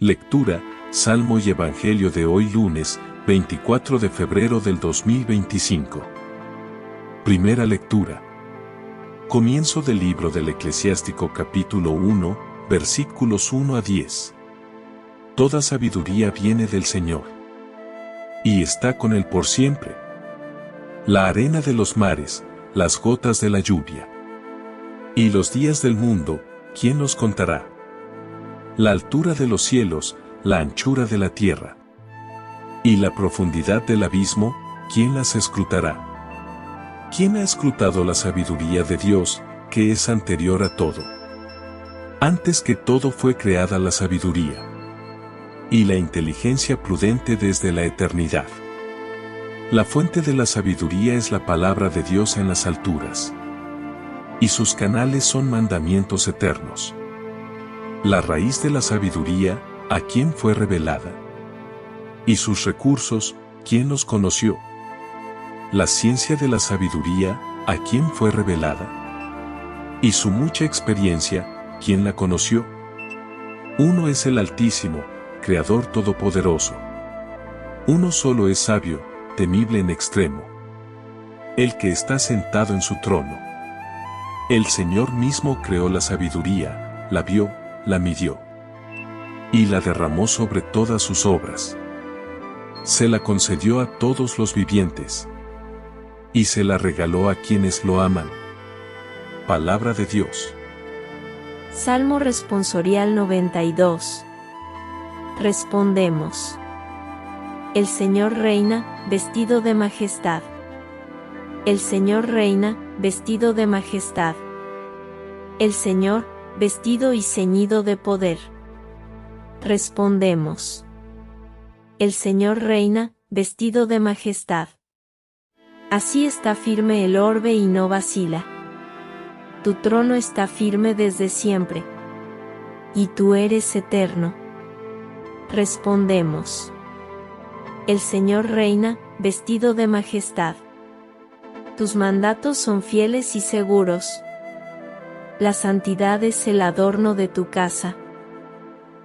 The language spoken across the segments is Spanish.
Lectura, Salmo y Evangelio de hoy lunes, 24 de febrero del 2025. Primera lectura. Comienzo del libro del Eclesiástico capítulo 1, versículos 1 a 10. Toda sabiduría viene del Señor, y está con Él por siempre. La arena de los mares, las gotas de la lluvia, y los días del mundo, ¿quién los contará? La altura de los cielos, la anchura de la tierra, y la profundidad del abismo, ¿quién las escrutará? ¿Quién ha escrutado la sabiduría de Dios, que es anterior a todo? Antes que todo fue creada la sabiduría, y la inteligencia prudente desde la eternidad. La fuente de la sabiduría es la palabra de Dios en las alturas, y sus canales son mandamientos eternos. La raíz de la sabiduría, ¿a quién fue revelada? Y sus recursos, ¿quién los conoció? La ciencia de la sabiduría, ¿a quién fue revelada? Y su mucha experiencia, ¿quién la conoció? Uno es el Altísimo, Creador Todopoderoso. Uno solo es sabio, temible en extremo. El que está sentado en su trono. El Señor mismo creó la sabiduría, la vio, la midió, y la derramó sobre todas sus obras. Se la concedió a todos los vivientes, y se la regaló a quienes lo aman. Palabra de Dios. Salmo responsorial 92. Respondemos. El Señor reina, vestido de majestad. El Señor reina, vestido de majestad. El Señor, vestido y ceñido de poder. Respondemos. El Señor reina, vestido de majestad. Así está firme el orbe y no vacila. Tu trono está firme desde siempre, y tú eres eterno. Respondemos. El Señor reina, vestido de majestad. Tus mandatos son fieles y seguros. La santidad es el adorno de tu casa,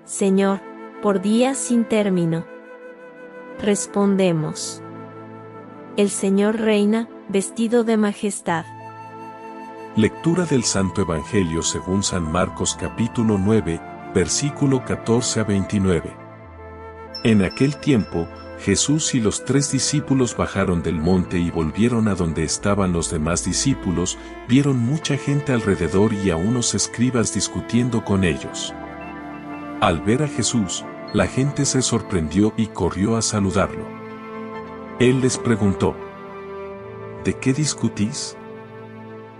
Señor, por días sin término. Respondemos. El Señor reina, vestido de majestad. Lectura del Santo Evangelio según San Marcos capítulo 9, versículo 14 a 29. En aquel tiempo, Jesús y los 3 discípulos bajaron del monte y volvieron a donde estaban los demás discípulos, vieron mucha gente alrededor y a unos escribas discutiendo con ellos. Al ver a Jesús, la gente se sorprendió y corrió a saludarlo. Él les preguntó: ¿de qué discutís?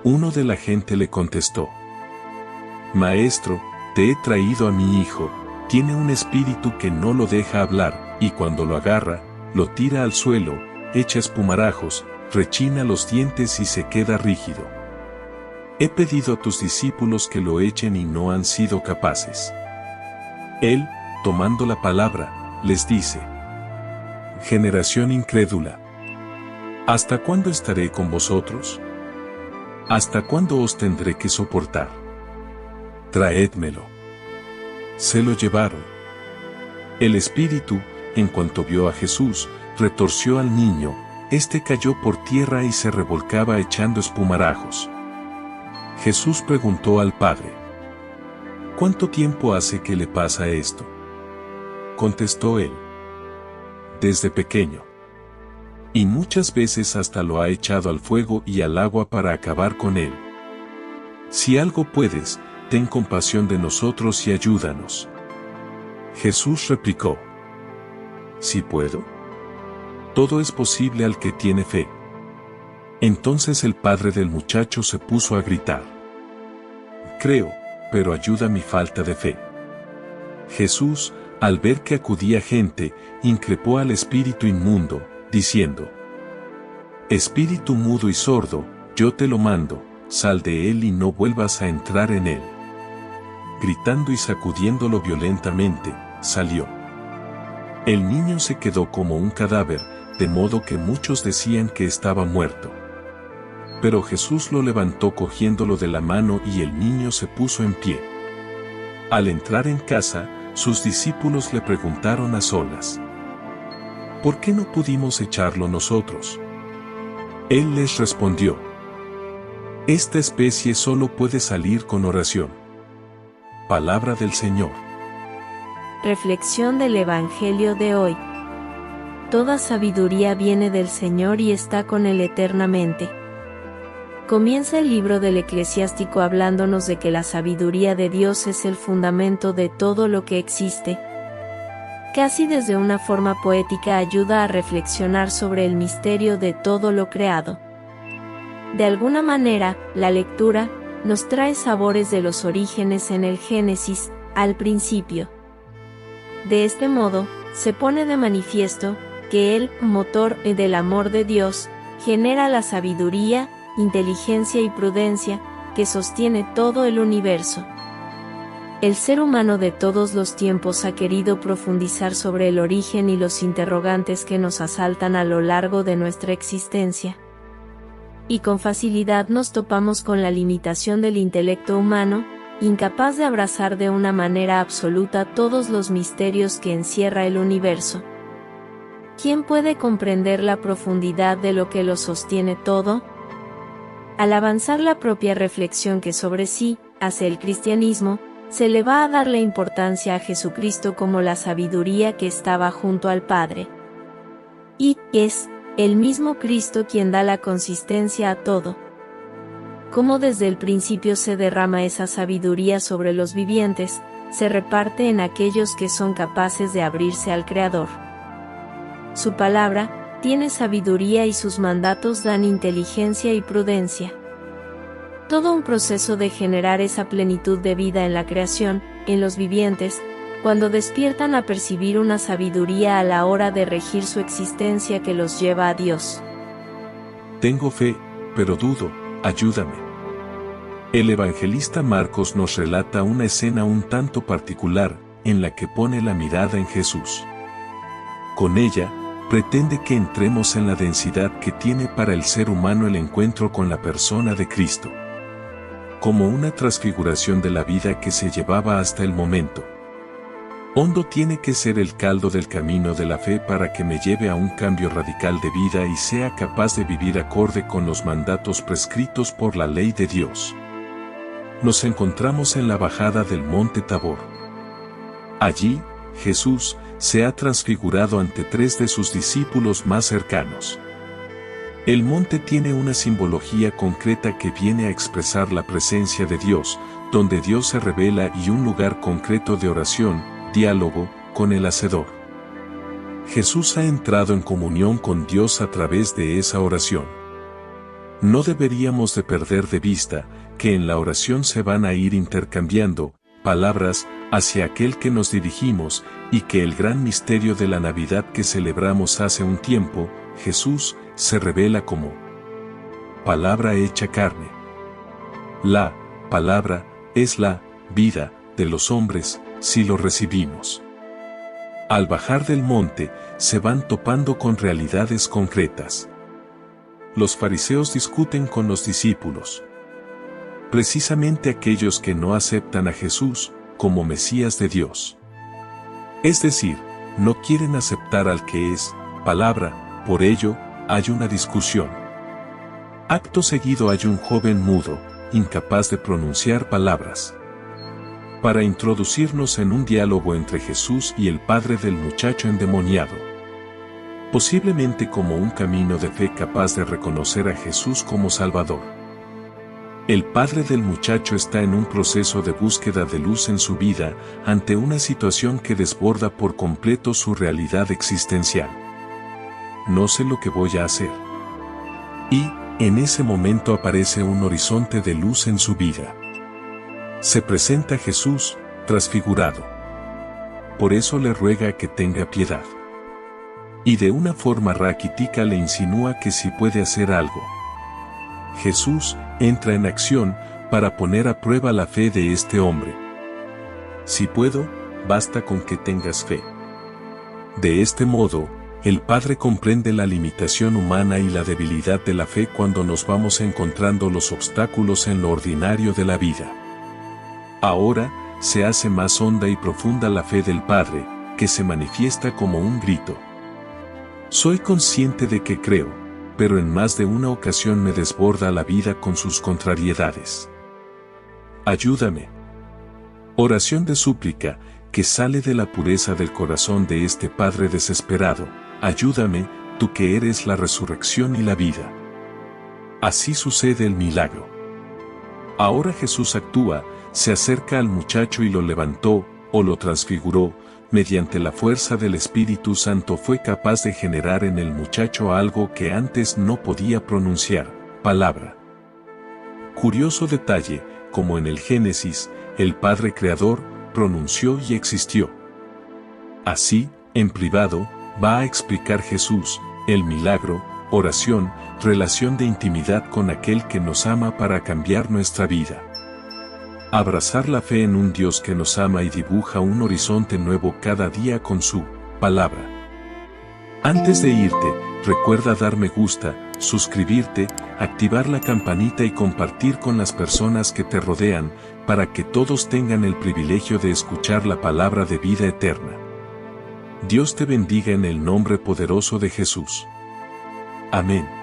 Uno de la gente le contestó: Maestro, te he traído a mi hijo, tiene un espíritu que no lo deja hablar, y cuando lo agarra, lo tira al suelo, echa espumarajos, rechina los dientes y se queda rígido. He pedido a tus discípulos que lo echen y no han sido capaces. Él, tomando la palabra, les dice: Generación incrédula, ¿hasta cuándo estaré con vosotros? ¿Hasta cuándo os tendré que soportar? Traédmelo. Se lo llevaron. El espíritu, en cuanto vio a Jesús, retorció al niño, este cayó por tierra y se revolcaba echando espumarajos. Jesús preguntó al padre: ¿cuánto tiempo hace que le pasa esto? Contestó él: desde pequeño. Y muchas veces hasta lo ha echado al fuego y al agua para acabar con él. Si algo puedes, ten compasión de nosotros y ayúdanos. Jesús replicó: ¿sí puedo? Todo es posible al que tiene fe. Entonces el padre del muchacho se puso a gritar: creo, pero ayuda mi falta de fe. Jesús, al ver que acudía gente, increpó al espíritu inmundo, diciendo: espíritu mudo y sordo, yo te lo mando, sal de él y no vuelvas a entrar en él. Gritando y sacudiéndolo violentamente, salió. El niño se quedó como un cadáver, de modo que muchos decían que estaba muerto. Pero Jesús lo levantó cogiéndolo de la mano y el niño se puso en pie. Al entrar en casa, sus discípulos le preguntaron a solas: ¿por qué no pudimos echarlo nosotros? Él les respondió: esta especie solo puede salir con oración. Palabra del Señor. Reflexión del Evangelio de hoy. Toda sabiduría viene del Señor y está con Él eternamente. Comienza el libro del Eclesiástico hablándonos de que la sabiduría de Dios es el fundamento de todo lo que existe. Casi desde una forma poética ayuda a reflexionar sobre el misterio de todo lo creado. De alguna manera, la lectura nos trae sabores de los orígenes en el Génesis, al principio. De este modo, se pone de manifiesto que el motor del amor de Dios genera la sabiduría, inteligencia y prudencia que sostiene todo el universo. El ser humano de todos los tiempos ha querido profundizar sobre el origen y los interrogantes que nos asaltan a lo largo de nuestra existencia. Y con facilidad nos topamos con la limitación del intelecto humano, incapaz de abrazar de una manera absoluta todos los misterios que encierra el universo. ¿Quién puede comprender la profundidad de lo que lo sostiene todo? Al avanzar la propia reflexión que sobre sí hace el cristianismo, se le va a dar la importancia a Jesucristo como la sabiduría que estaba junto al Padre. Y es el mismo Cristo quien da la consistencia a todo. Cómo desde el principio se derrama esa sabiduría sobre los vivientes, se reparte en aquellos que son capaces de abrirse al Creador. Su palabra tiene sabiduría y sus mandatos dan inteligencia y prudencia. Todo un proceso de generar esa plenitud de vida en la creación, en los vivientes, cuando despiertan a percibir una sabiduría a la hora de regir su existencia que los lleva a Dios. Tengo fe, pero dudo, ayúdame. El evangelista Marcos nos relata una escena un tanto particular, en la que pone la mirada en Jesús. Con ella, pretende que entremos en la densidad que tiene para el ser humano el encuentro con la persona de Cristo. Como una transfiguración de la vida que se llevaba hasta el momento. Hondo tiene que ser el caldo del camino de la fe para que me lleve a un cambio radical de vida y sea capaz de vivir acorde con los mandatos prescritos por la ley de Dios. Nos encontramos en la bajada del monte Tabor. Allí, Jesús se ha transfigurado ante 3 de sus discípulos más cercanos. El monte tiene una simbología concreta que viene a expresar la presencia de Dios, donde Dios se revela, y un lugar concreto de oración, diálogo, con el Hacedor. Jesús ha entrado en comunión con Dios a través de esa oración. No deberíamos de perder de vista que en la oración se van a ir intercambiando palabras hacia aquel que nos dirigimos, y que el gran misterio de la Navidad que celebramos hace un tiempo, Jesús, se revela como palabra hecha carne. La palabra es la vida de los hombres, si lo recibimos. Al bajar del monte, se van topando con realidades concretas. Los fariseos discuten con los discípulos. Precisamente aquellos que no aceptan a Jesús como Mesías de Dios. Es decir, no quieren aceptar al que es palabra, por ello, hay una discusión. Acto seguido hay un joven mudo, incapaz de pronunciar palabras. Para introducirnos en un diálogo entre Jesús y el padre del muchacho endemoniado. Posiblemente como un camino de fe capaz de reconocer a Jesús como Salvador. El padre del muchacho está en un proceso de búsqueda de luz en su vida, ante una situación que desborda por completo su realidad existencial. No sé lo que voy a hacer. Y, en ese momento aparece un horizonte de luz en su vida. Se presenta Jesús, transfigurado. Por eso le ruega que tenga piedad. Y de una forma raquítica le insinúa que si puede hacer algo. Jesús entra en acción para poner a prueba la fe de este hombre. Si puedo, basta con que tengas fe. De este modo, el Padre comprende la limitación humana y la debilidad de la fe cuando nos vamos encontrando los obstáculos en lo ordinario de la vida. Ahora, se hace más honda y profunda la fe del Padre, que se manifiesta como un grito. Soy consciente de que creo, pero en más de una ocasión me desborda la vida con sus contrariedades. Ayúdame. Oración de súplica, que sale de la pureza del corazón de este Padre desesperado. Ayúdame, tú que eres la resurrección y la vida. Así sucede el milagro. Ahora Jesús actúa, se acerca al muchacho y lo levantó, o lo transfiguró, mediante la fuerza del Espíritu Santo fue capaz de generar en el muchacho algo que antes no podía pronunciar, palabra. Curioso detalle, como en el Génesis, el Padre Creador pronunció y existió. Así, en privado, va a explicar Jesús, el milagro, oración, relación de intimidad con aquel que nos ama para cambiar nuestra vida. Abrazar la fe en un Dios que nos ama y dibuja un horizonte nuevo cada día con su palabra. Antes de irte, recuerda dar me gusta, suscribirte, activar la campanita y compartir con las personas que te rodean, para que todos tengan el privilegio de escuchar la palabra de vida eterna. Dios te bendiga en el nombre poderoso de Jesús. Amén.